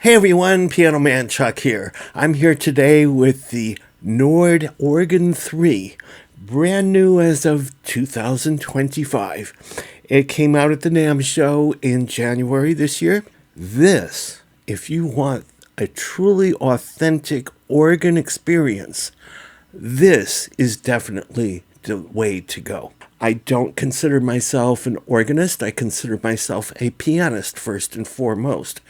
Hey everyone, Piano Man Chuck here. I'm here today with the Nord Organ 3, brand new as of 2025. It came out at the NAMM show in January this year. This, if you want a truly authentic organ experience, this is definitely the way to go. I don't consider myself an organist. I consider myself a pianist first and foremost.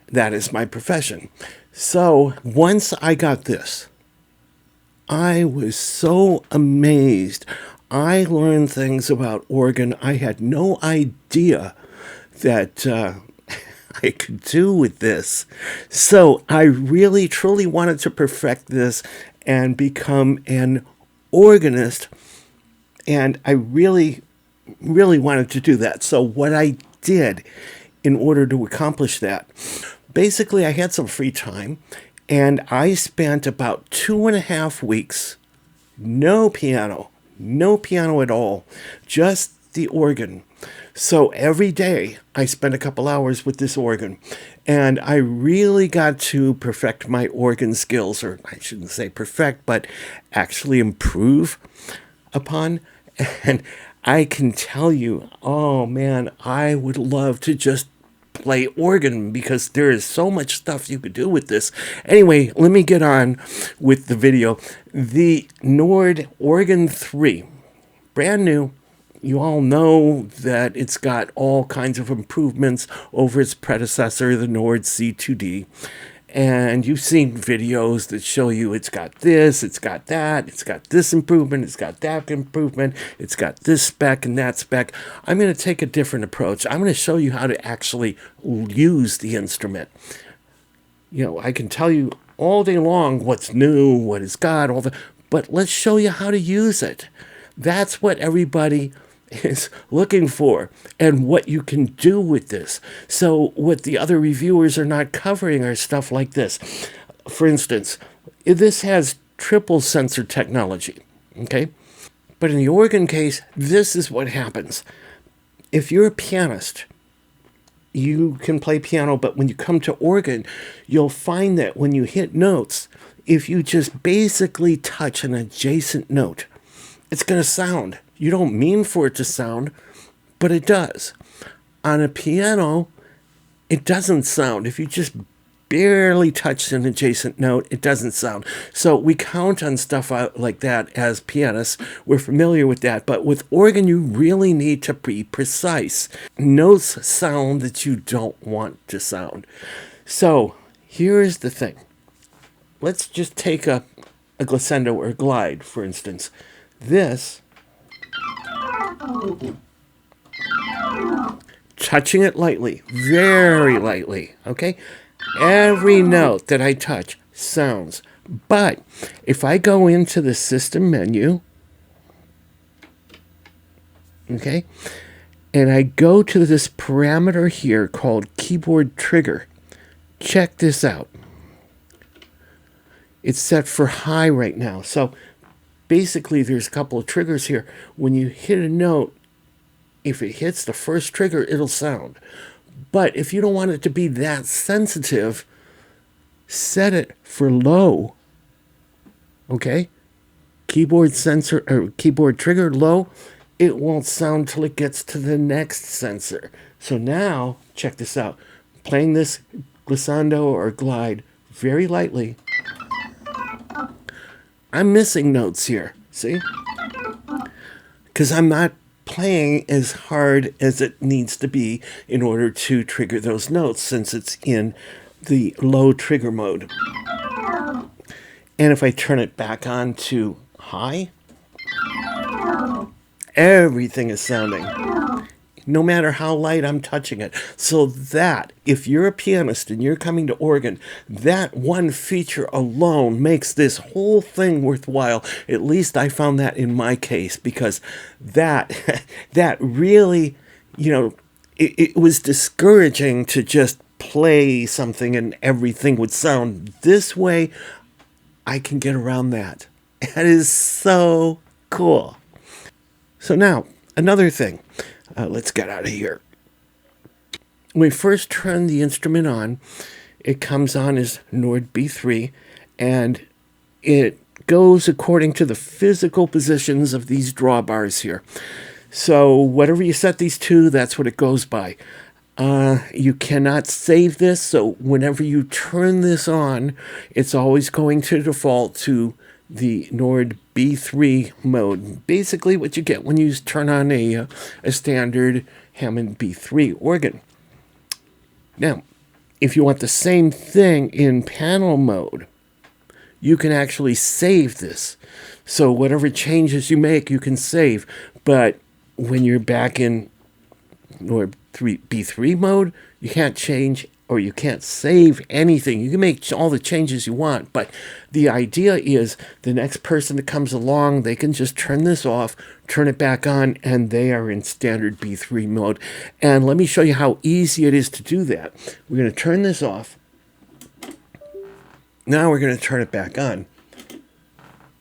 That is my profession. So once I got this, I was so amazed. I learned things about organ I had no idea that I could do with this. So I really, truly wanted to perfect this and become an organist. And I really, really wanted to do that. So what I did in order to accomplish that, basically, I had some free time, and I spent about 2.5 weeks, no piano at all, just the organ. So every day, I spent a couple hours with this organ, and I really got to perfect my organ skills, or I shouldn't say perfect, but actually improve upon. And I can tell you, oh man, I would love to just play organ because there is so much stuff you could do with this. Anyway, let me get on with the video. The Nord Organ 3, brand new. You all know that it's got all kinds of improvements over its predecessor, the Nord C2D. And you've seen videos that show you it's got this, it's got that, it's got this improvement, it's got that improvement, it's got this spec and that spec. I'm going to take a different approach. I'm going to show you how to actually use the instrument. You know, I can tell you all day long what's new, what it's got, but let's show you how to use it. That's what everybody is looking for and what you can do with this. So what the other reviewers are not covering are stuff like this. For instance, this has triple sensor technology, okay? But in the organ case, this is what happens. If you're a pianist, you can play piano, but when you come to organ, you'll find that when you hit notes, if you just basically touch an adjacent note, it's going to sound. You don't mean for it to sound, but it does. On a piano, it doesn't sound. If you just barely touch an adjacent note, it doesn't sound. So we count on stuff out like that as pianists. We're familiar with that. But with organ, you really need to be precise. Notes sound that you don't want to sound. So here's the thing. Let's just take a glissando or a glide, for instance. This, touching it lightly, very lightly, okay? Every note that I touch sounds. But if I go into the system menu, okay, and I go to this parameter here called keyboard trigger, check this out. It's set for high right now. So basically, there's a couple of triggers here. When you hit a note, if it hits the first trigger, it'll sound. But if you don't want it to be that sensitive, set it for low. Okay? Keyboard sensor or keyboard trigger low, it won't sound till it gets to the next sensor. So now, check this out. Playing this glissando or glide very lightly. I'm missing notes here, see? Because I'm not playing as hard as it needs to be in order to trigger those notes since it's in the low trigger mode. And if I turn it back on to high, everything is sounding. No matter how light I'm touching it. So that, if you're a pianist and you're coming to organ, that one feature alone makes this whole thing worthwhile. At least I found that in my case, because that really, it was discouraging to just play something and everything would sound this way. I can get around that. That is so cool. So now, another thing. Let's get out of here. When we first turned the instrument on, it comes on as Nord B3, and it goes according to the physical positions of these drawbars here. So whatever you set these to, that's what it goes by. You cannot save this, so whenever you turn this on, it's always going to default to the Nord B3 mode. Basically what you get when you turn on a standard Hammond B3 organ. Now, if you want the same thing in panel mode, you can actually save this. So whatever changes you make, you can save. But when you're back in Nord B3 mode, you can't change or you can't save anything. You can make all the changes you want, but the idea is the next person that comes along, they can just turn this off, turn it back on, and they are in standard B3 mode. And let me show you how easy it is to do that. We're going to turn this off. Now we're going to turn it back on.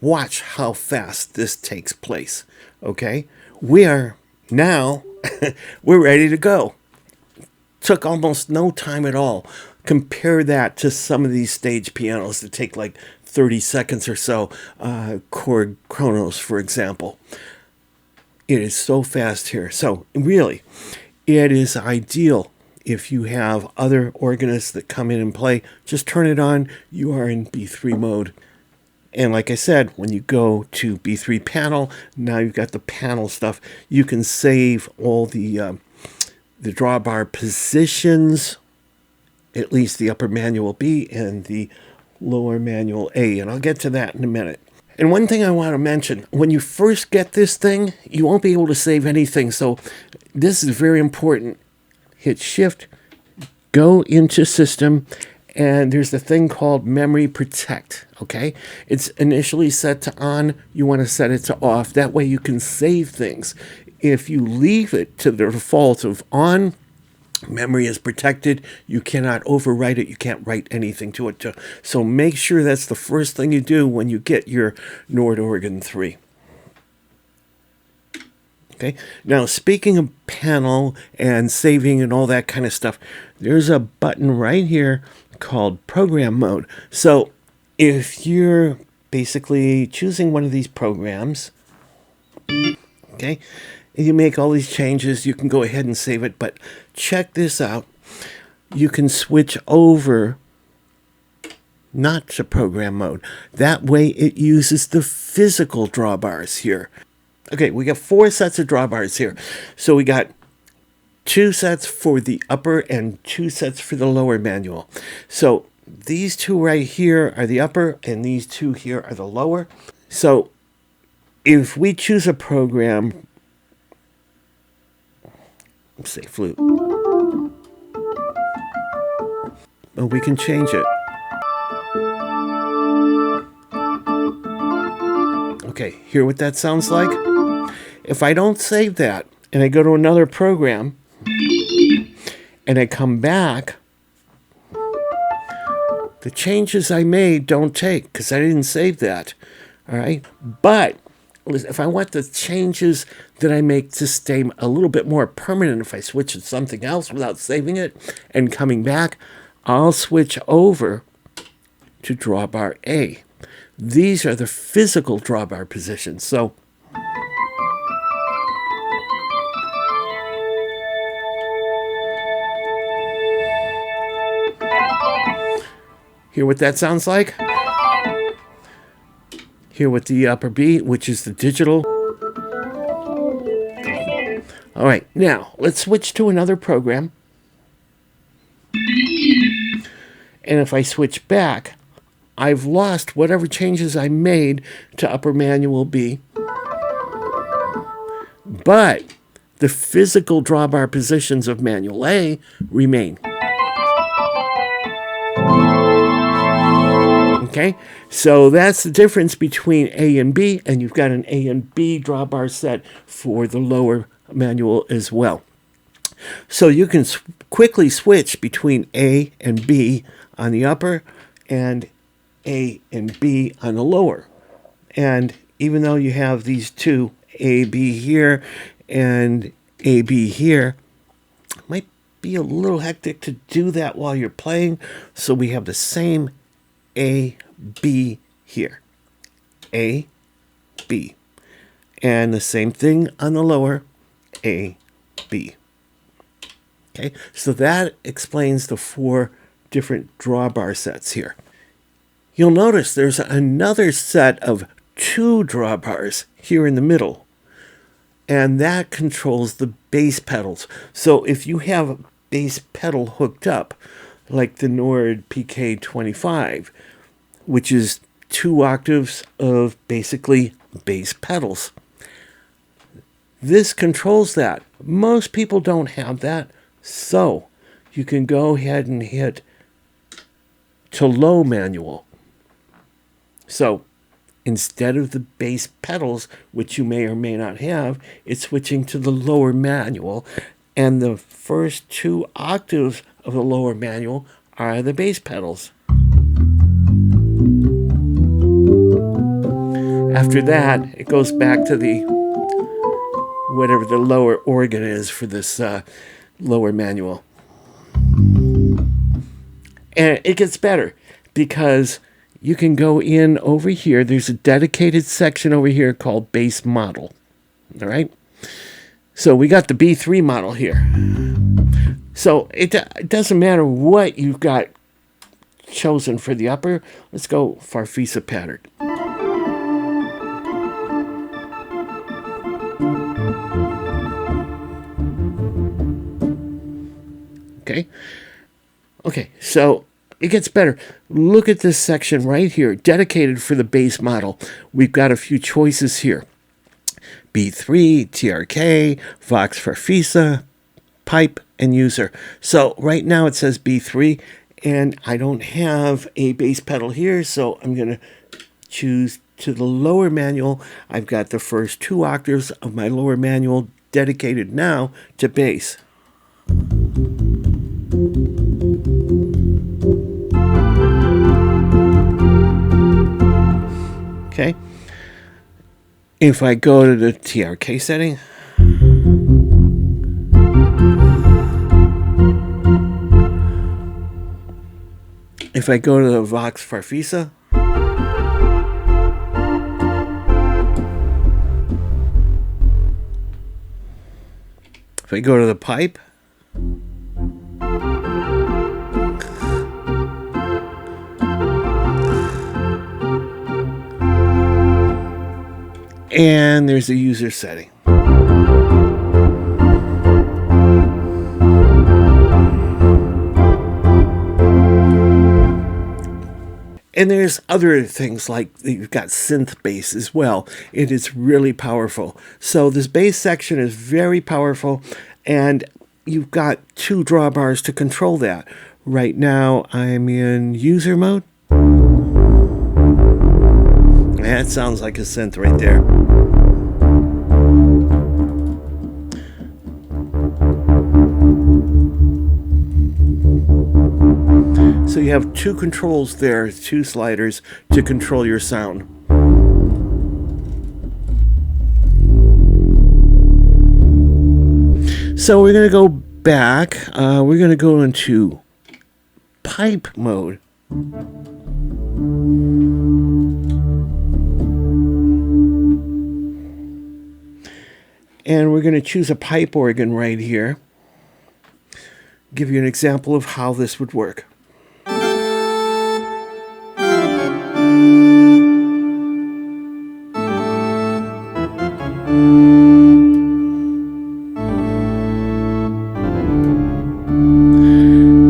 Watch how fast this takes place, okay? We are now, we're ready to go. Took almost no time at all. Compare that to some of these stage pianos that take like 30 seconds or so. Chord Chronos, for example. It is so fast here. So really, it is ideal if you have other organists that come in and play. Just turn it on. You are in B3 mode. And like I said, when you go to B3 panel, now you've got the panel stuff. You can save all the drawbar positions, at least the upper manual B and the lower manual A, and I'll get to that in a minute. And one thing I want to mention, when you first get this thing, you won't be able to save anything, so this is very important. Hit Shift, go into System, and there's the thing called Memory Protect, okay? It's initially set to on, you want to set it to off, that way you can save things. If you leave it to the default of on, memory is protected. You cannot overwrite it. You can't write anything to it. So make sure that's the first thing you do when you get your Nord Organ 3. Okay. Now, speaking of panel and saving and all that kind of stuff, there's a button right here called Program Mode. So if you're basically choosing one of these programs, okay, and you make all these changes, you can go ahead and save it, but check this out. You can switch over not to program mode. That way it uses the physical drawbars here. Okay, we got 4 sets of drawbars here. So we got 2 sets for the upper and 2 sets for the lower manual. So these 2 right here are the upper and these 2 here are the lower. So if we choose a program, let's say flute. Well, we can change it. Okay, hear what that sounds like? If I don't save that and I go to another program and I come back, the changes I made don't take because I didn't save that. All right, but if I want the changes that I make to stay a little bit more permanent, if I switch to something else without saving it and coming back, I'll switch over to drawbar A. These are the physical drawbar positions. So hear what that sounds like? Hear what the upper B, which is the digital. All right, now let's switch to another program. And if I switch back, I've lost whatever changes I made to upper manual B. But the physical drawbar positions of manual A remain. Okay, so that's the difference between A and B, and you've got an A and B drawbar set for the lower manual as well. So you can quickly switch between A and B on the upper and A and B on the lower. And even though you have these two, A, B here and A, B here, might be a little hectic to do that while you're playing. So we have the same A, B here. A, B. And the same thing on the lower, A, B. Okay, so that explains the 4 different drawbar sets here. You'll notice there's another set of 2 drawbars here in the middle, and that controls the bass pedals. So if you have a bass pedal hooked up, like the Nord PK25, which is 2 octaves of basically bass pedals, this controls that. Most people don't have that, so you can go ahead and hit to low manual. So instead of the bass pedals, which you may or may not have, it's switching to the lower manual, and the first 2 octaves of the lower manual are the bass pedals. After that, it goes back to the whatever the lower organ is for this lower manual. And it gets better because you can go in over here. There's a dedicated section over here called bass model. All right. So we got the B3 model here. So it doesn't matter what you've got chosen for the upper. Let's go Farfisa pattern. Okay, so it gets better. Look at this section right here, dedicated for the bass model. We've got a few choices here. B3, TRK, Vox Farfisa, pipe, and user. So right now it says B3, and I don't have a bass pedal here, so I'm going to choose to the lower manual. I've got the first 2 octaves of my lower manual dedicated now to bass. Okay. If I go to the TRK setting, if I go to the Vox Farfisa, if I go to the pipe, and there's a user setting. And there's other things like you've got synth bass as well. It is really powerful. So this bass section is very powerful, and you've got 2 drawbars to control that. Right now I'm in user mode. That sounds like a synth right there. So you have 2 controls there, 2 sliders to control your sound. So we're going to go back. We're going to go into pipe mode. And we're going to choose a pipe organ right here. Give you an example of how this would work.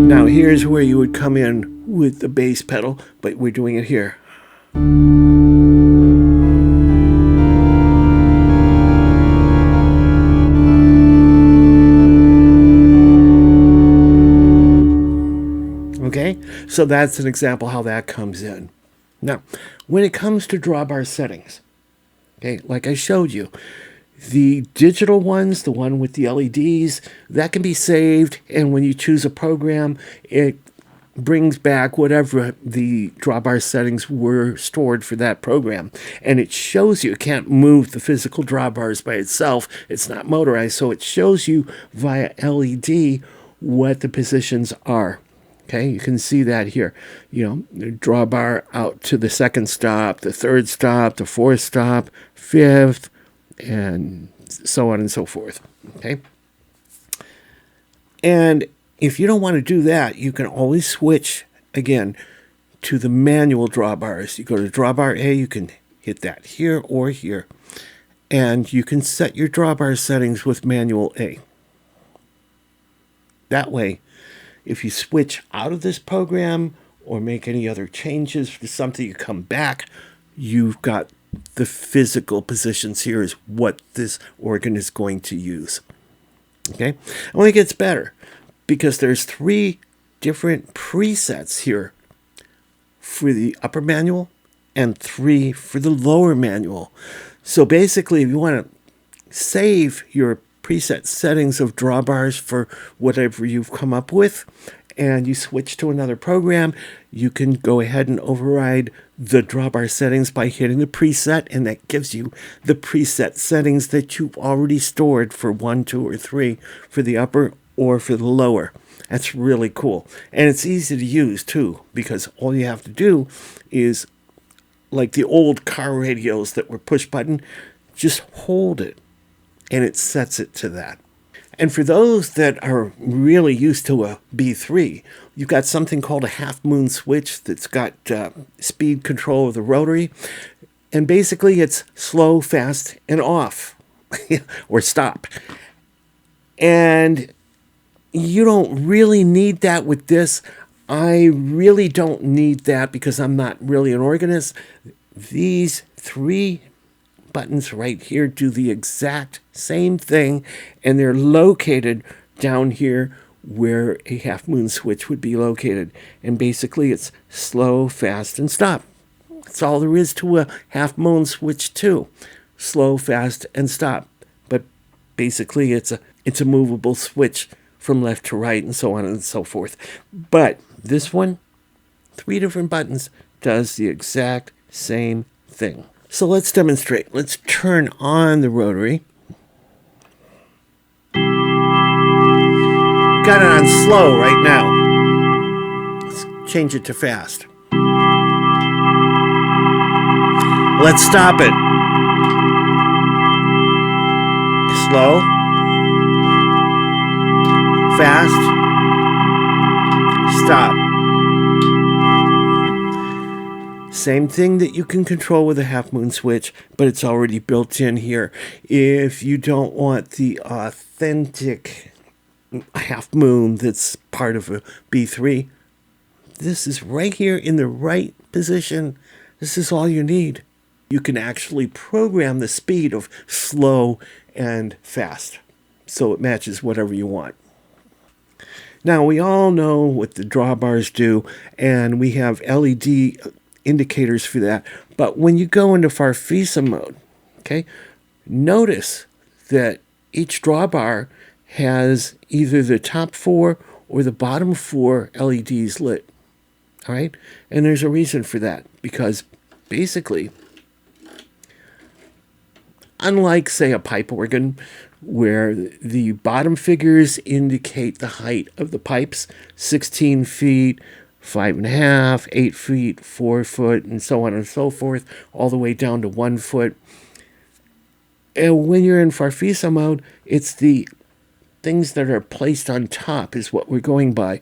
Now here's where you would come in with the bass pedal, but we're doing it here. Okay, so that's an example how that comes in. Now, when it comes to drawbar settings, okay, like I showed you, the digital ones, the one with the LEDs, that can be saved, and when you choose a program, it brings back whatever the drawbar settings were stored for that program. And it shows you, it can't move the physical drawbars by itself, it's not motorized, so it shows you via LED what the positions are. Okay, you can see that here. You know, the drawbar out to the second stop, the third stop, the fourth stop, fifth, and so on and so forth. Okay. And if you don't want to do that, you can always switch again to the manual drawbars. You go to drawbar A, you can hit that here or here. And you can set your drawbar settings with manual A. That way, if you switch out of this program or make any other changes to something, you come back, you've got the physical positions here is what this organ is going to use. Okay? Only it gets better because there's 3 different presets here for the upper manual and 3 for the lower manual. So basically, if you want to save your preset settings of drawbars for whatever you've come up with, and you switch to another program, you can go ahead and override the drawbar settings by hitting the preset, and that gives you the preset settings that you've already stored for 1, 2, or 3 for the upper or for the lower. That's really cool. And it's easy to use too, because all you have to do is, like the old car radios that were push button, just hold it and it sets it to that. And for those that are really used to a B3, you've got something called a half moon switch that's got speed control of the rotary. And basically it's slow, fast, and off or stop. And you don't really need that with this. I really don't need that because I'm not really an organist. These 3 buttons right here do the exact same thing, and they're located down here where a half moon switch would be located. And basically it's slow, fast, and stop. That's all there is to a half moon switch too. Slow, fast, and stop. But basically it's a movable switch from left to right and so on and so forth. But this one, 3 different buttons, does the exact same thing. So let's demonstrate. Let's turn on the rotary. Got it on slow right now. Let's change it to fast. Let's stop it. Slow. Fast. Stop. Same thing that you can control with a half moon switch, but it's already built in here. If you don't want the authentic half moon that's part of a B3, this is right here in the right position. This is all you need. You can actually program the speed of slow and fast, so it matches whatever you want. Now, we all know what the drawbars do, and we have LED indicators for that. But when you go into Farfisa mode, okay, notice that each drawbar has either the top 4 or the bottom 4 LEDs lit. All right? And there's a reason for that, because basically, unlike, say, a pipe organ, where the bottom figures indicate the height of the pipes, 16 feet, 5.5, 8 feet, 4 foot, and so on and so forth, all the way down to 1 foot. And when you're in Farfisa mode, it's the things that are placed on top is what we're going by.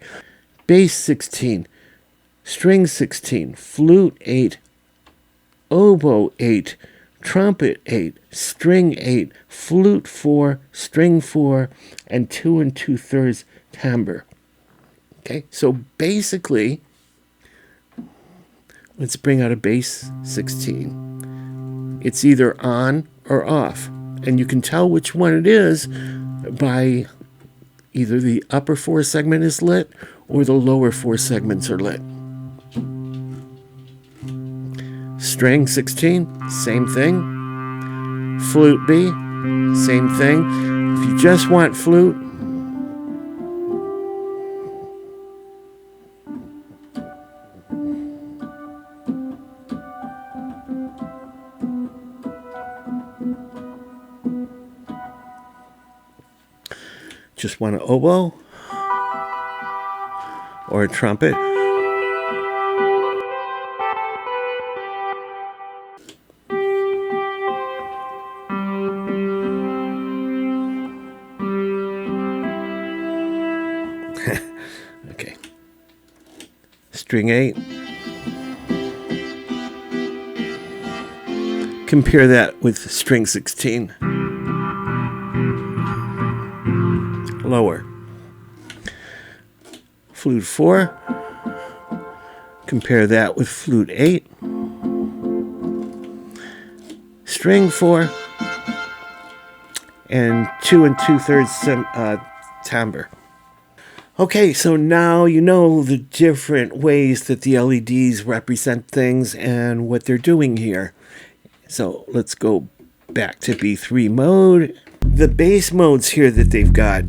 Bass 16, string 16, flute 8, oboe 8, trumpet 8, string 8, flute 4, string 4, and 2 2/3 timbre. Okay, so basically, let's bring out a bass 16. It's either on or off, and you can tell which one it is by either the upper 4 segment is lit or the lower 4 segments are lit. String 16, same thing. Flute B, same thing. If you just want flute, just want an oboe, or a trumpet. Okay. String 8. Compare that with string 16. Lower. Flute 4. Compare that with flute 8. String 4. And 2 2/3 timbre. Okay, so now you know the different ways that the LEDs represent things and what they're doing here. So let's go back to B3 mode. The bass modes here that they've got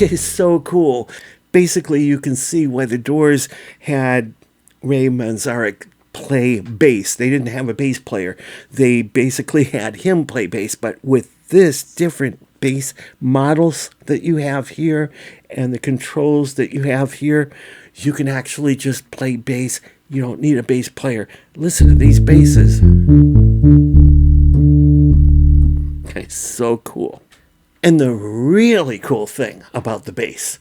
is so cool. Basically, you can see why the Doors had Ray Manzarek play bass. They didn't have a bass player. They basically had him play bass, but with this different bass models that you have here and the controls that you have here, you can actually just play bass. You don't need a bass player. Listen to these basses. It's so cool. And the really cool thing about the bass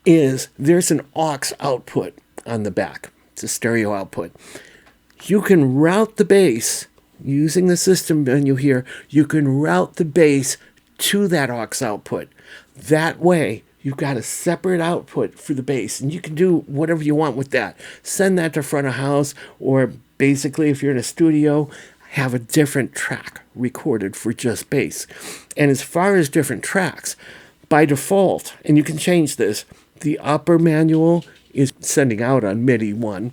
is there's an AUX output on the back. It's a stereo output. You can route the bass using the system menu here. You can route the bass to that AUX output. That way, you've got a separate output for the bass, and you can do whatever you want with that. Send that to front of house, or basically, if you're in a studio, have a different track recorded for just bass. And as far as different tracks, by default, and you can change this, the upper manual is sending out on MIDI 1,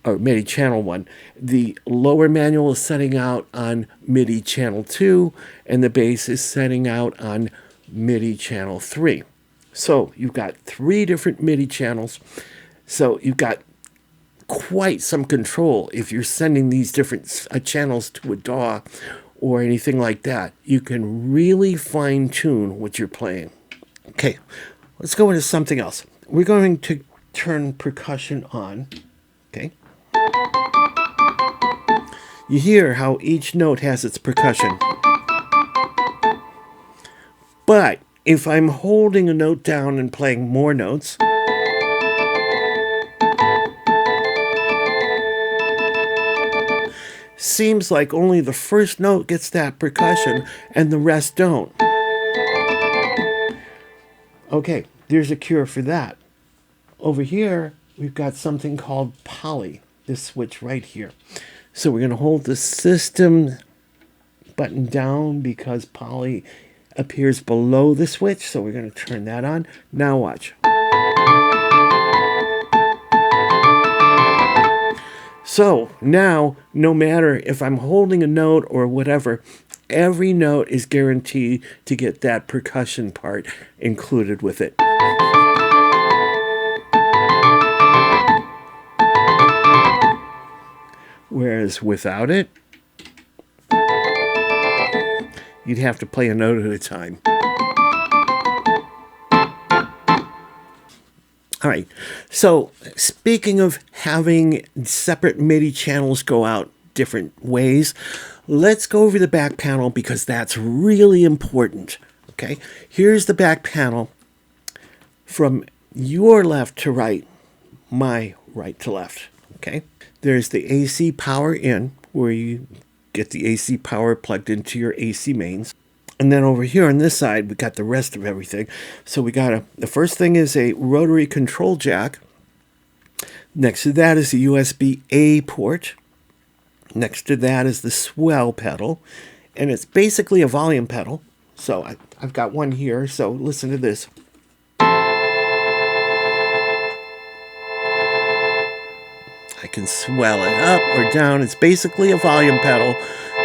or MIDI channel 1. The lower manual is setting out on MIDI channel 2, and the bass is setting out on MIDI channel 3. So you've got 3 different MIDI channels. So you've got quite some control if you're sending these different channels to a DAW or anything like that. You can really fine-tune what you're playing. Okay, let's go into something else. We're going to turn percussion on. Okay. You hear how each note has its percussion. But if I'm holding a note down and playing more notes, seems like only the first note gets that percussion and the rest don't. Okay, there's a cure for that. Over here, we've got something called poly, this switch right here. So we're going to hold the system button down because poly appears below the switch. So we're going to turn that on. Now watch. So now, no matter if I'm holding a note or whatever, every note is guaranteed to get that percussion part included with it. Whereas without it, you'd have to play a note at a time. All right, so speaking of having separate MIDI channels go out different ways, let's go over the back panel because that's really important. Okay, here's the back panel from your left to right, my right to left. Okay, there's the AC power in, where you get the AC power plugged into your AC mains. And then over here on this side, we got the rest of everything. So we got the first thing is a rotary control jack. Next to that is the USB-A port. Next to that is the swell pedal. And it's basically a volume pedal. So I've got one here, so listen to this. I can swell it up or down. It's basically a volume pedal.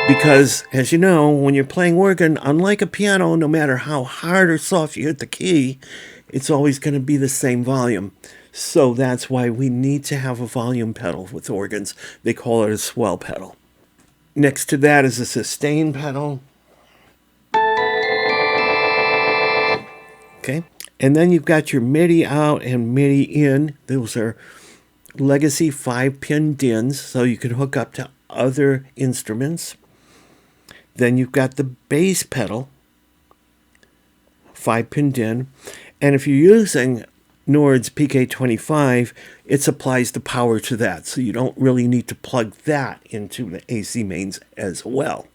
Because, as you know, when you're playing organ, unlike a piano, no matter how hard or soft you hit the key, it's always going to be the same volume. So that's why we need to have a volume pedal with organs. They call it a swell pedal. Next to that is a sustain pedal. Okay. And then you've got your MIDI out and MIDI in. Those are legacy 5-pin DINs, so you can hook up to other instruments. Then you've got the bass pedal, 5-pin DIN. And if you're using Nord's PK25, it supplies the power to that. So you don't really need to plug that into the AC mains as well.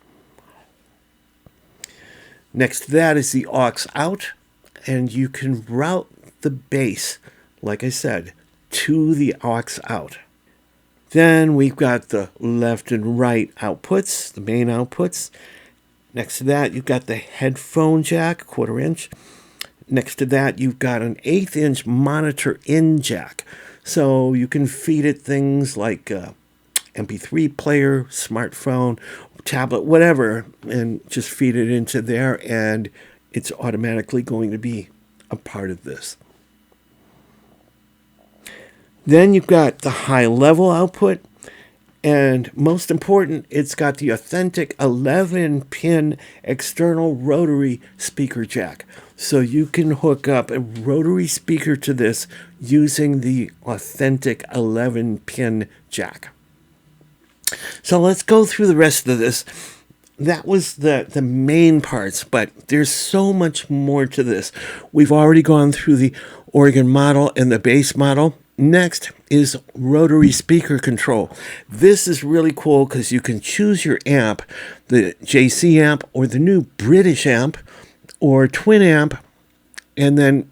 Next to that is the AUX out, and you can route the bass, like I said, to the AUX out. Then we've got the left and right outputs, the main outputs. Next to that, you've got the headphone jack, 1/4 inch. Next to that, you've got an 1/8 inch monitor in jack. So you can feed it things like MP3 player, smartphone, tablet, whatever, and just feed it into there, and it's automatically going to be a part of this. Then you've got the high level output, and most important, it's got the authentic 11-pin external rotary speaker jack. So you can hook up a rotary speaker to this using the authentic 11-pin jack. So let's go through the rest of this. That was the main parts, but there's so much more to this. We've already gone through the organ model and the bass model. Next is rotary speaker control. This is really cool because you can choose your amp, the JC amp or the new British amp or twin amp, and then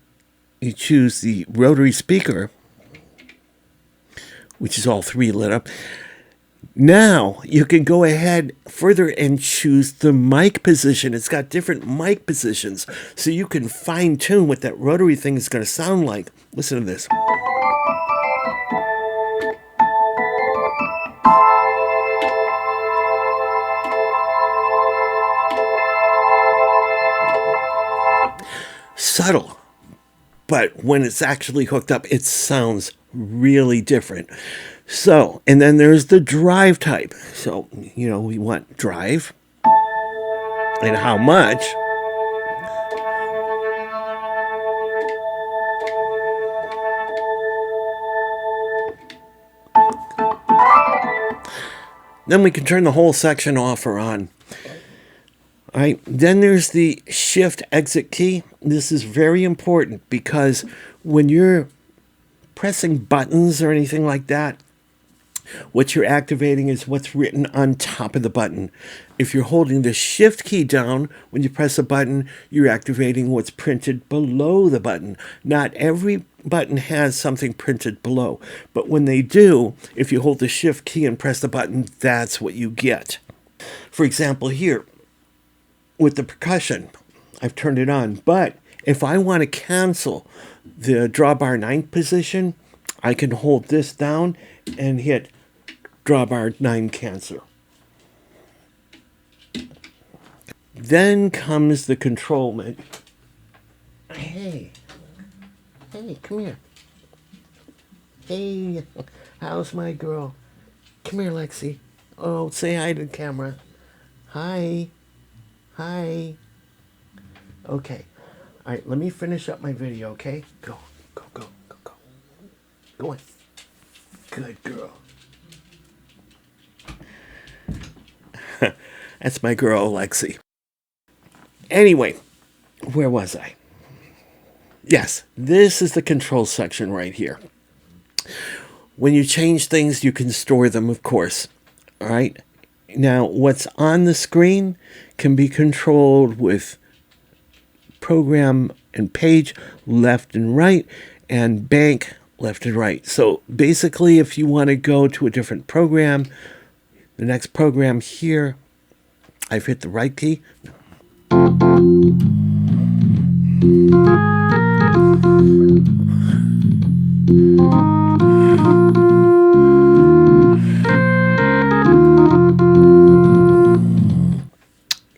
you choose the rotary speaker, which is all three lit up. Now you can go ahead further and choose the mic position. It's got different mic positions, so you can fine tune what that rotary thing is going to sound like. Listen to this. Subtle, but when it's actually hooked up, it sounds really different. So, and then there's the drive type. So, we want drive and how much. Then we can turn the whole section off or on. All right, then there's the shift exit key. This is very important because when you're pressing buttons or anything like that, what you're activating is what's written on top of the button. If you're holding the shift key down when you press a button, you're activating what's printed below the button. Not every button has something printed below, but when they do, if you hold the shift key and press the button, that's what you get. For example, here with the percussion, I've turned it on, but if I want to cancel the drawbar 9 position, I can hold this down and hit drawbar 9 cancel. Then comes the control menu. Hey, come here. Hey, how's my girl? Come here, Lexi. Oh, say hi to the camera. Hi. Okay. All right, let me finish up my video, okay? Go. Go on. Good girl. That's my girl, Lexi. Anyway, where was I? Yes, this is the control section right here. When you change things, you can store them, of course. All right? Now, what's on the screen can be controlled with program and page left and right, and bank left and right. So basically, if you want to go to a different program, the next program here, I've hit the right key.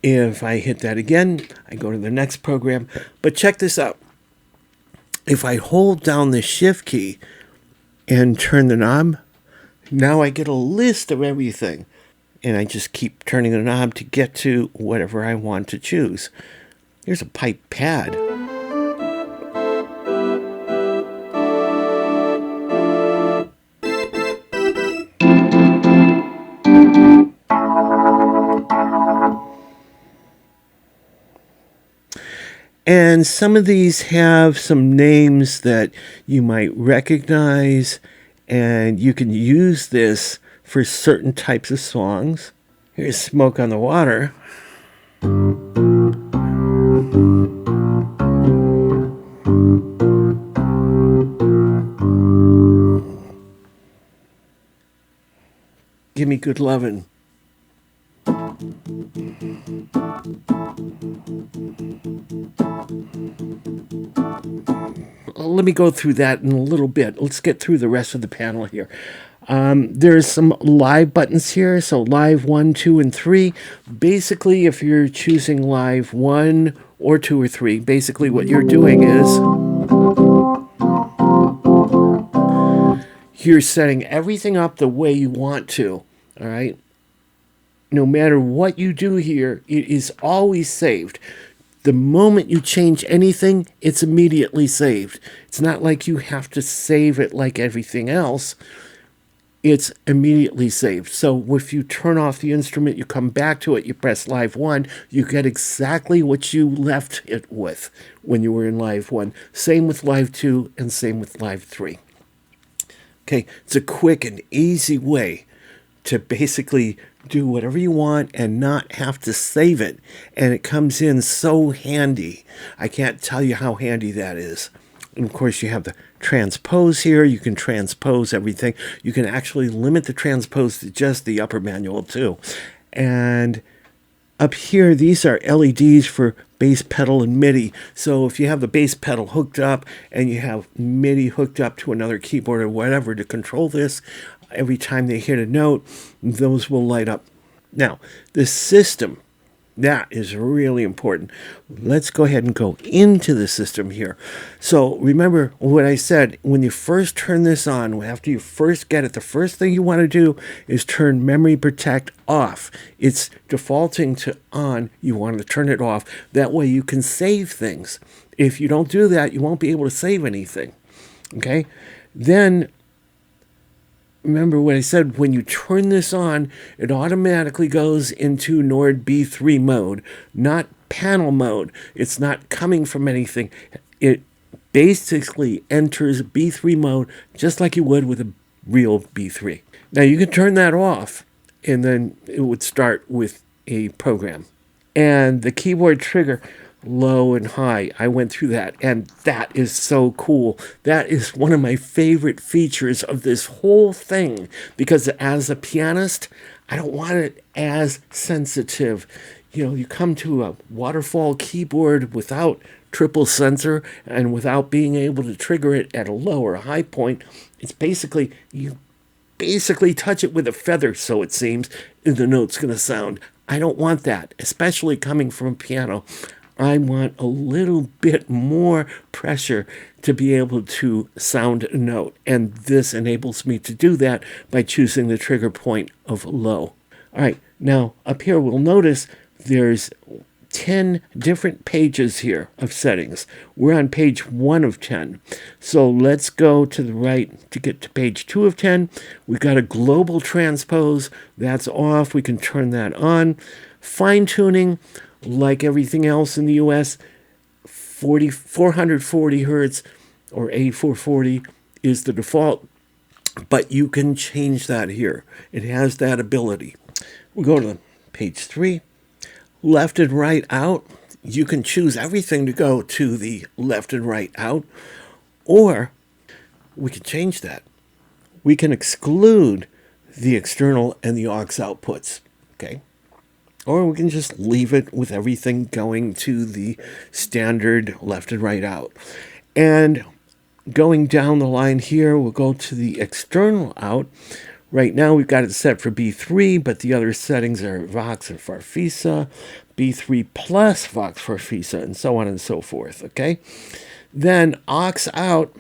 If I hit that again, I go to the next program. But check this out. If I hold down the shift key and turn the knob, now I get a list of everything. And I just keep turning the knob to get to whatever I want to choose. Here's a pipe pad. And some of these have some names that you might recognize, and you can use this for certain types of songs. Here's Smoke on the Water. Give Me Good Lovin'. Let me go through that in a little bit. Let's get through the rest of the panel here. There's some live buttons here. So live 1, 2, and 3. Basically, if you're choosing live 1 or 2 or 3, basically what you're doing is you're setting everything up the way you want to. All right. No matter what you do here, it is always saved. The moment you change anything, it's immediately saved. It's not like you have to save it like everything else. It's immediately saved. So if you turn off the instrument, you come back to it, you press live 1, you get exactly what you left it with when you were in live 1. Same with live 2 and same with live 3. Okay, it's a quick and easy way to basically do whatever you want and not have to save it. And it comes in so handy. I can't tell you how handy that is. And of course, you have the transpose here. You can transpose everything. You can actually limit the transpose to just the upper manual too. And up here, these are LEDs for bass pedal and MIDI. So if you have the bass pedal hooked up and you have MIDI hooked up to another keyboard or whatever to control this, every time they hit a note, those will light up. Now, the system, that is really important. Let's go ahead and go into the system here. So remember what I said, when you first turn this on, after you first get it, the first thing you want to do is turn Memory Protect off. It's defaulting to on. You want to turn it off. That way you can save things. If you don't do that, you won't be able to save anything. Okay? Then remember what I said, when you turn this on, it automatically goes into Nord B3 mode, not panel mode. It's not coming from anything. It basically enters B3 mode just like you would with a real B3. Now you can turn that off and then it would start with a program. And the keyboard trigger, low and high, I went through that, and that is so cool. That is one of my favorite features of this whole thing, because as a pianist, I don't want it as sensitive. You know, you come to a waterfall keyboard without triple sensor and without being able to trigger it at a low or a high point. It's basically, you basically touch it with a feather, so it seems, and the note's going to sound. I don't want that, especially coming from a piano. I want a little bit more pressure to be able to sound a note. And this enables me to do that by choosing the trigger point of low. All right, now up here we'll notice there's 10 different pages here of settings. We're on page 1 of 10. So let's go to the right to get to page 2 of 10. We've got a global transpose. That's off. We can turn that on. Fine tuning. Like everything else in the US, 440 hertz or A440 is the default, but you can change that here. It has that ability. We'll go to page 3. Left and right out. You can choose everything to go to the left and right out, or we can change that. We can exclude the external and the AUX outputs, okay? Or we can just leave it with everything going to the standard left and right out. And going down the line here, we'll go to the external out. Right now we've got it set for B3, but the other settings are Vox and Farfisa, B3 plus Vox Farfisa, and so on and so forth, okay? Then AUX out,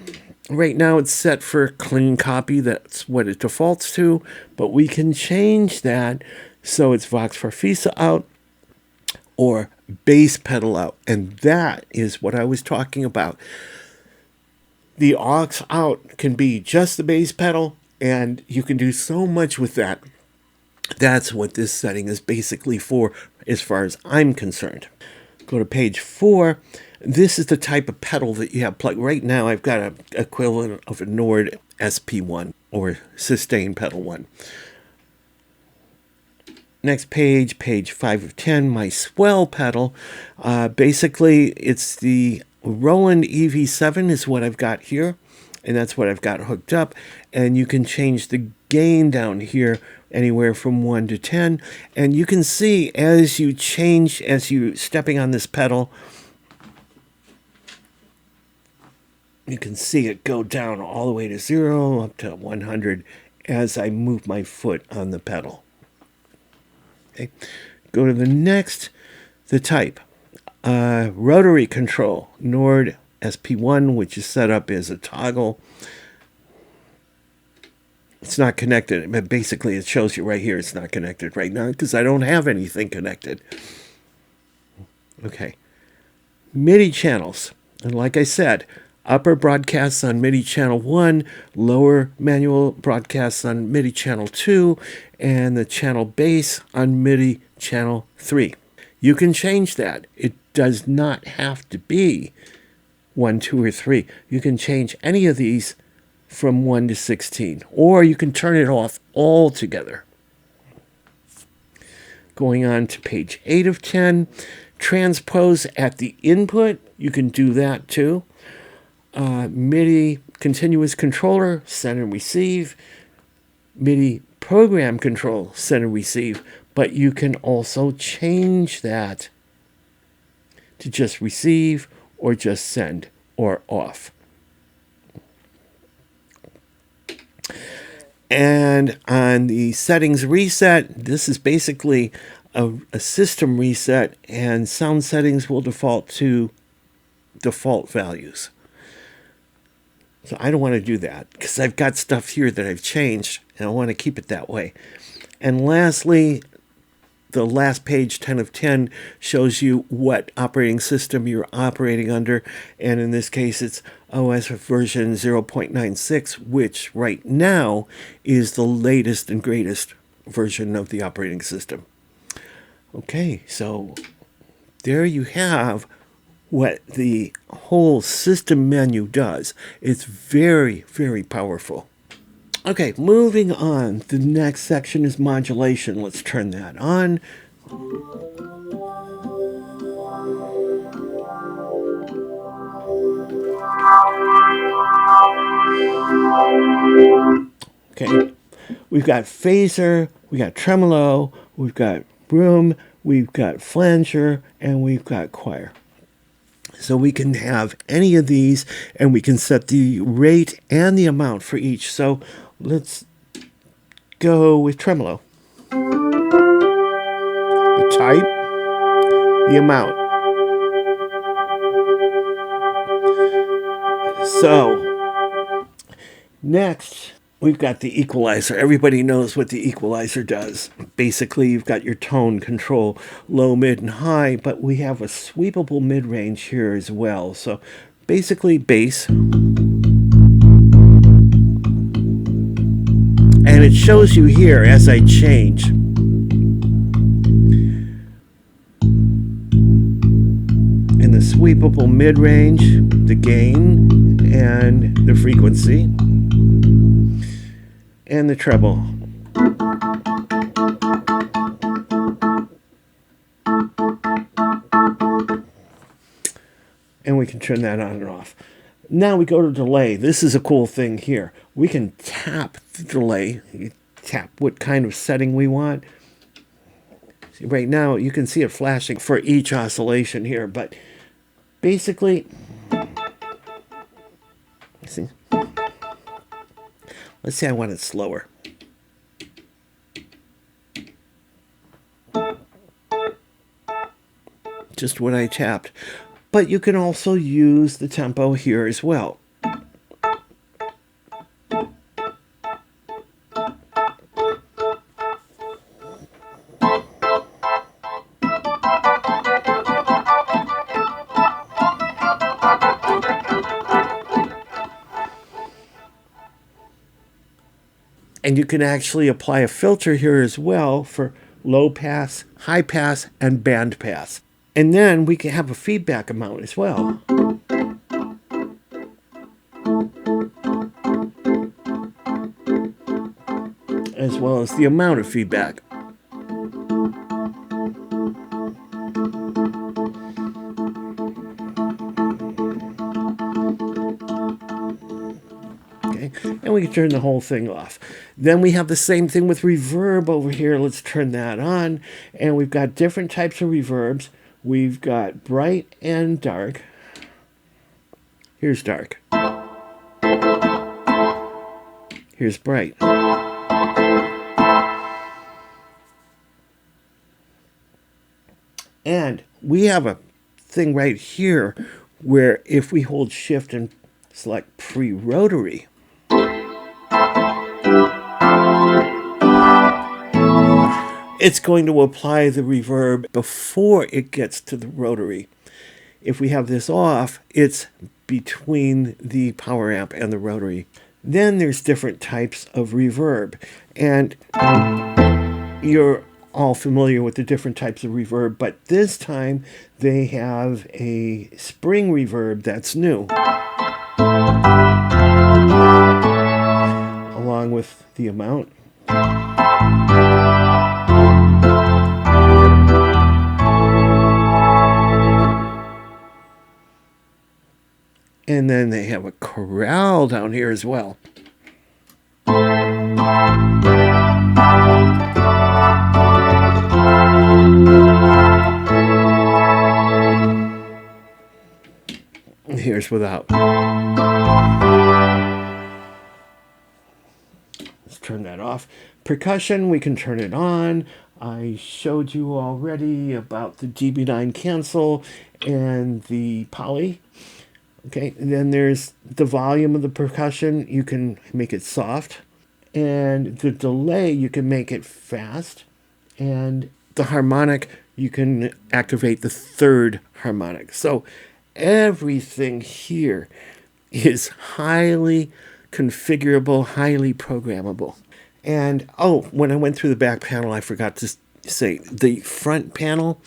right now it's set for clean copy. That's what it defaults to, but we can change that so it's Vox Farfisa out or bass pedal out. And that is what I was talking about. The AUX out can be just the bass pedal, and you can do so much with that. That's what this setting is basically for, as far as I'm concerned. Go to page 4. This is the type of pedal that you have plugged. Right now, I've got an equivalent of a Nord SP1 or sustain pedal 1. Next page, page 5 of 10, my swell pedal. Basically, it's the Roland EV7 is what I've got here, and that's what I've got hooked up. And you can change the gain down here anywhere from 1 to 10. And you can see as you change, as you stepping on this pedal, you can see it go down all the way to 0 up to 100 as I move my foot on the pedal. Okay. Go to the next, the type. Rotary control, Nord SP1, which is set up as a toggle. It's not connected, but basically it shows you right here it's not connected right now because I don't have anything connected. Okay. MIDI channels. And like I said, upper broadcasts on MIDI channel 1, lower manual broadcasts on MIDI channel 2, and the channel bass on MIDI channel 3. You can change that. It does not have to be 1, 2, or 3. You can change any of these from 1 to 16, or you can turn it off altogether. Going on to page 8 of 10, transpose at the input. You can do that too. MIDI continuous controller, send and receive. MIDI program control, send and receive. But you can also change that to just receive or just send or off. And on the settings reset, this is basically a system reset, and sound settings will default to default values. So I don't want to do that because I've got stuff here that I've changed and I want to keep it that way. And lastly, the last page, 10 of 10, shows you what operating system you're operating under. And in this case, it's OS version 0.96, which right now is the latest and greatest version of the operating system. Okay, so there you have what the whole system menu does. It's very, very powerful. Okay, moving on. The next section is modulation. Let's turn that on. Okay, we've got phaser, we got tremolo, we've got room, we've got flanger, and we've got choir. So we can have any of these, and we can set the rate and the amount for each. So let's go with tremolo. The type, the amount. So next, we've got the equalizer. Everybody knows what the equalizer does. Basically, you've got your tone control, low, mid, and high, but we have a sweepable mid-range here as well. So basically, bass. And it shows you here as I change. In the sweepable mid-range, the gain and the frequency. And the treble. And we can turn that on and off. Now we go to delay. This is a cool thing here. We can tap the delay. You tap what kind of setting we want. See, right now you can see it flashing for each oscillation here, but basically, see. Let's say I want it slower. Just what I tapped. But you can also use the tempo here as well. And you can actually apply a filter here as well for low pass, high pass, and band pass. And then we can have a feedback amount as well. As well as the amount of feedback. Okay, and we can turn the whole thing off. Then we have the same thing with reverb over here. Let's turn that on. And we've got different types of reverbs. We've got bright and dark. Here's dark. Here's bright. And we have a thing right here where if we hold shift and select pre-rotary, it's going to apply the reverb before it gets to the rotary. If we have this off, it's between the power amp and the rotary. Then there's different types of reverb. And you're all familiar with the different types of reverb, but this time they have a spring reverb that's new, along with the amount. And then they have a chorale down here as well. Here's without. Let's turn that off. Percussion, we can turn it on. I showed you already about the DB9 cancel and the poly. Okay, and then there's the volume of the percussion. You can make it soft. And the delay, you can make it fast. And the harmonic, you can activate the third harmonic. So everything here is highly configurable, highly programmable. And, oh, when I went through the back panel, I forgot to say, the front panel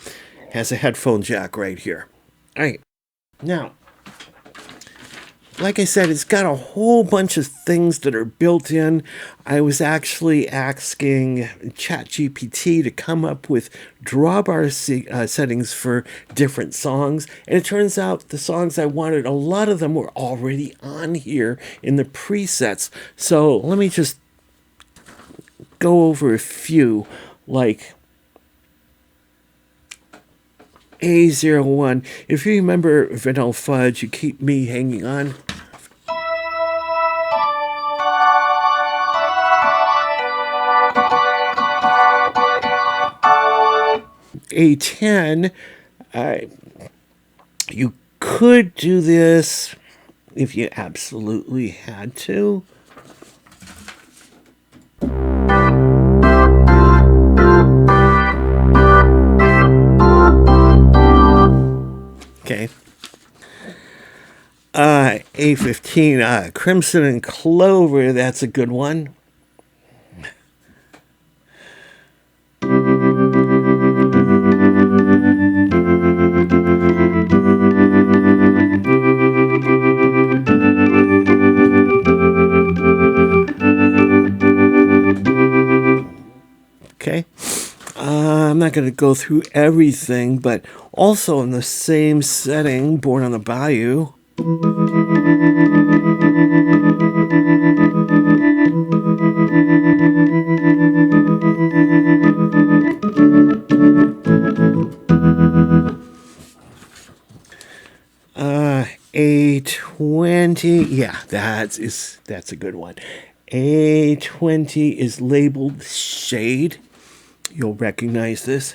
has a headphone jack right here. All right, now, like I said, it's got a whole bunch of things that are built in. I was actually asking ChatGPT to come up with drawbar settings for different songs. And it turns out the songs I wanted, a lot of them were already on here in the presets. So let me just go over a few, like A01. If you remember Vanilla Fudge, You Keep Me Hanging On. A10, you could do this if you absolutely had to. Okay. A15, Crimson and Clover, that's a good one. Okay. I'm not going to go through everything, but also in the same setting, Born on the Bayou. A20, yeah, that's a good one. A20 is labeled Shade. You'll recognize this.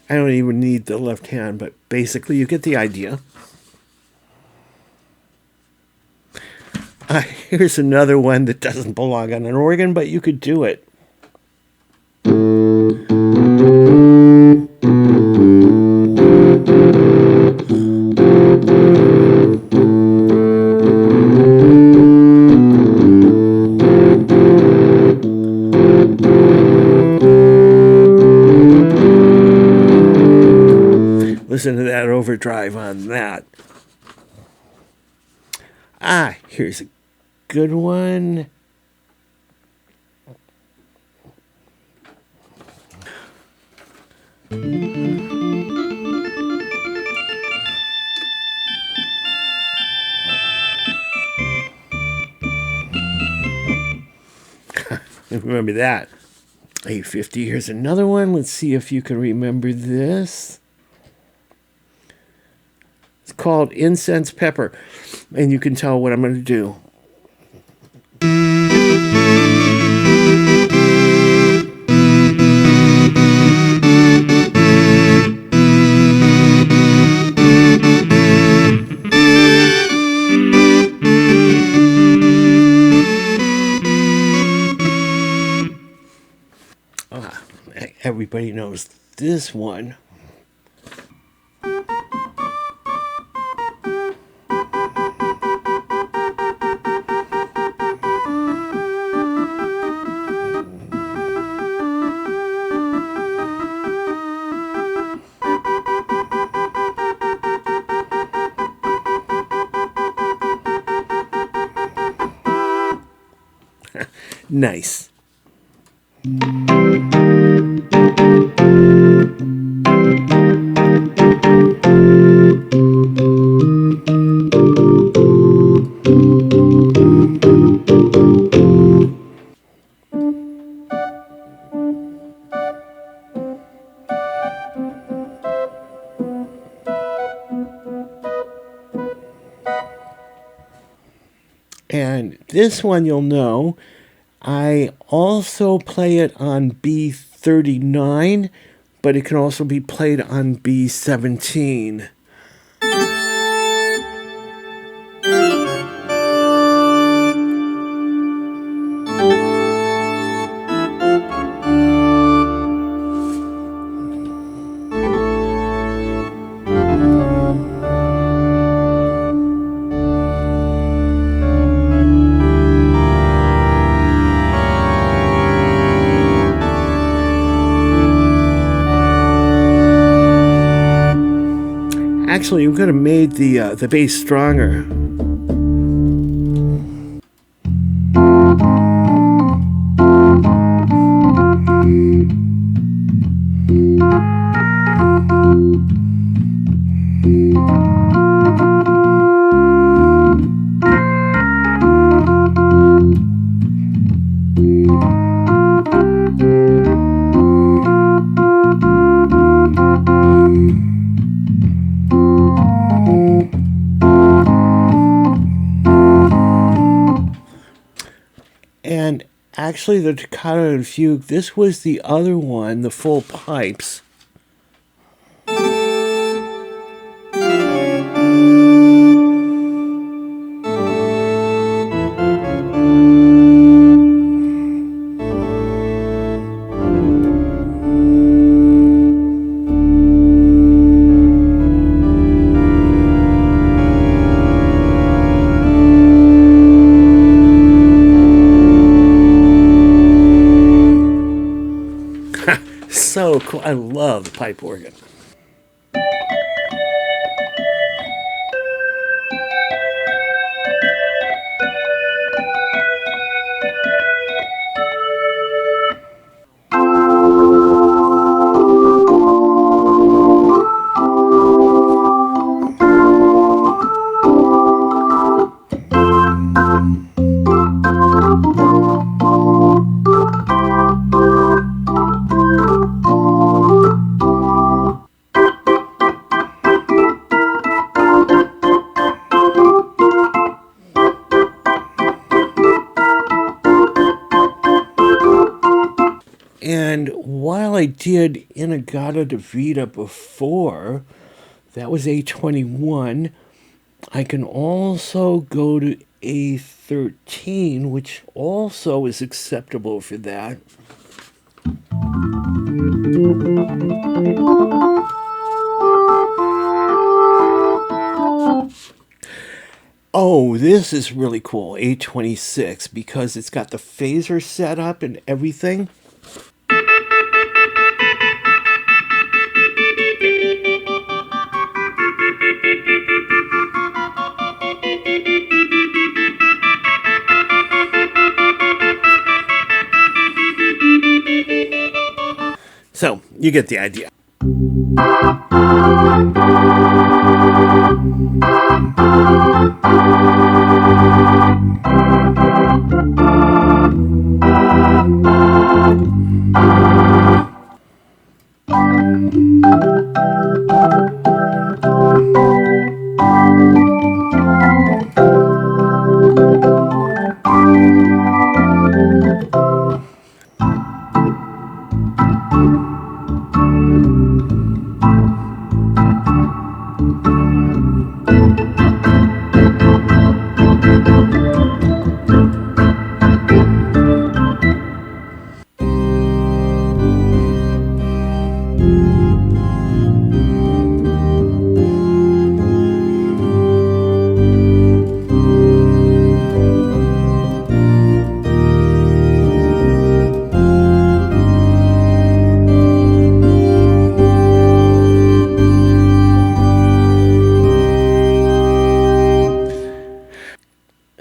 I don't even need the left hand, but basically you get the idea. Here's another one that doesn't belong on an organ, but you could do it. Listen to that overdrive on that. Here's a good one. Remember that. 850. Here's another one. Let's see if you can remember this. It's called Incense Pepper. And you can tell what I'm going to do. Everybody knows this one. Nice. And this one you'll know, I also play it on B39, but it can also be played on B17. Actually, we could have made the bass stronger. And actually, the Toccata and Fugue, this was the other one, the full pipes. So cool. I love the pipe organ. And while I did Inagata Davida before, that was A21, I can also go to A3. 13, which also is acceptable for that. Oh, this is really cool, 826, because it's got the phaser set up and everything. So, you get the idea.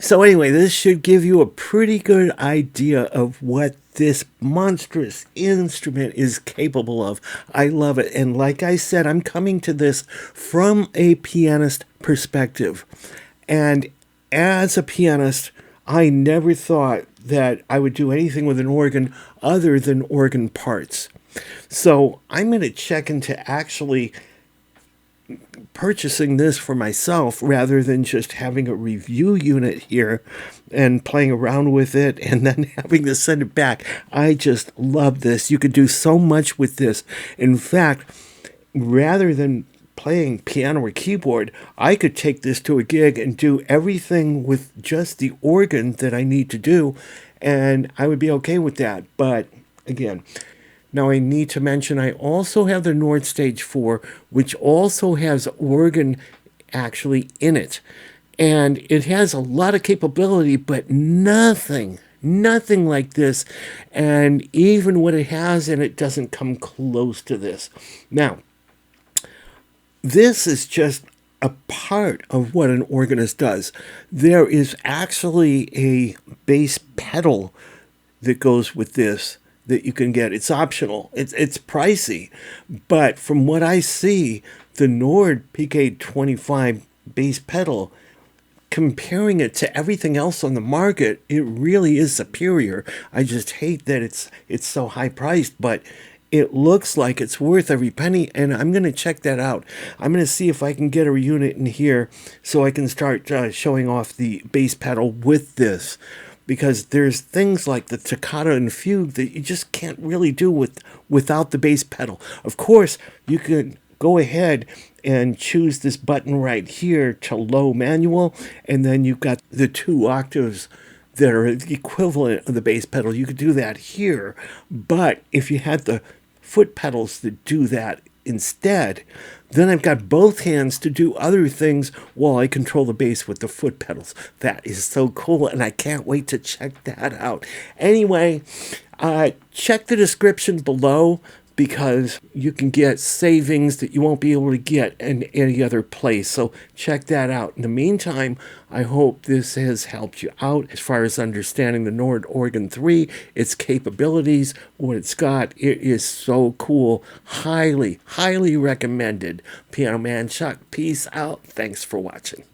So anyway, this should give you a pretty good idea of what this monstrous instrument is capable of. I love it. And like I said, I'm coming to this from a pianist perspective. And as a pianist, I never thought that I would do anything with an organ other than organ parts. So I'm going to check into actually purchasing this for myself rather than just having a review unit here and playing around with it and then having to send it back. I just love this. You could do so much with this. In fact, rather than playing piano or keyboard, I could take this to a gig and do everything with just the organ that I need to do, and I would be okay with that. But again, now I need to mention I also have the Nord Stage 4, which also has organ actually in it. And it has a lot of capability, but nothing like this. And even what it has in it doesn't come close to this. Now, this is just a part of what an organist does. There is actually a bass pedal that goes with this that you can get. It's optional. It's pricey. But from what I see, the Nord PK25 bass pedal, comparing it to everything else on the market, it really is superior. I just hate that it's so high priced, but it looks like it's worth every penny, and I'm going to check that out. I'm going to see if I can get a unit in here so I can start showing off the bass pedal with this. Because there's things like the toccata and fugue that you just can't really do without the bass pedal. Of course, you can go ahead and choose this button right here to low manual, and then you've got the 2 octaves that are the equivalent of the bass pedal. You could do that here, but if you had the foot pedals that do that instead, then I've got both hands to do other things while I control the bass with the foot pedals. That is so cool, and I can't wait to check that out. Anyway, check the description below, because you can get savings that you won't be able to get in any other place. So check that out. In the meantime, I hope this has helped you out as far as understanding the Nord Organ 3, its capabilities, what it's got. It is so cool. Highly, highly recommended. Piano Man Chuck, peace out. Thanks for watching.